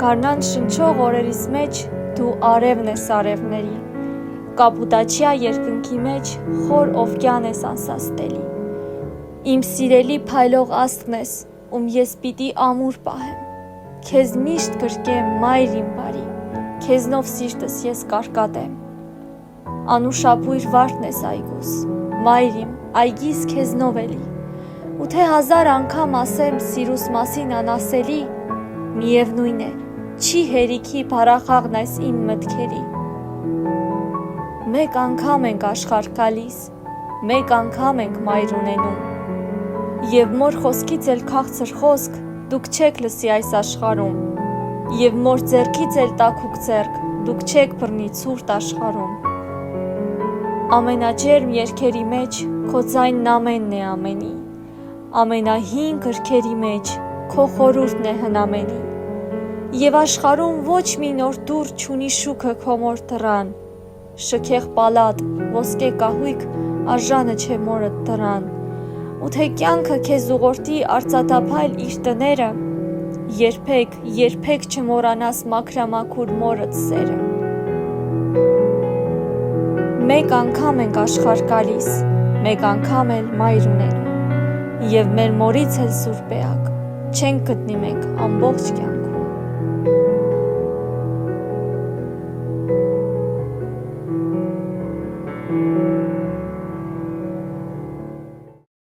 Գարնան շնչող օրերիս մեջ դու արևն ես արևների, կապուտաչյա երկնքի մեջ խոր օվկիան ես անսաստելի, իմ սիրելի փայլող աստղն ես, ում ես պիտի ամուր պահեմ, քեզ միշտ գրկեմ մայր իմ բարի, քեզնով սիրտս ես կարկատեմ, անուշապույր վարդն ես այգուս, մայր իմ, այգիս քեզնով էլի, ու թե 1000 անգամ ասեմ սիրուս մասին անասելի, միևնույն է, չի հերիքի փառախաղն այս իմ մտքերի։ Մեկ անգամ ենք աշխարհ գալիս, մեկ անգամ ենք մայր ունենում, եւ մոր խոսքից էլ քաղցր խոսք դուք չեք լսի այս աշխարհում, եւ մոր ձեռքից էլ տաքուկ ձեռք դուք չեք բռնի ցուրտ աշխարհում։ Ամենաջերմ երգերի մեջ քո ձայնն ամենն է ամենի, ամենահին գրքերի մեջ քո խորհուրդն է հնամենի, եւ աշխարհում ոչ մի նոր դուռ չունի շուքը քո մոր դռան, շքեղ պալատ, ոսկե կահույք արժանը չէ մորդ դռան, ու թե կյանքը քեզ ուղղորդի արծաթափայլ իր տները, երբեք չմոռանաս մաքրամաքուր մորդ սերը։ Մեկ անգամ ենք աշխարհ գալիս, մեկ անգամ էլ մայր ունենում, եւ մեր մորից էլ սուրբ էակ, չենք գտնի մենք ամբողջ կյանք։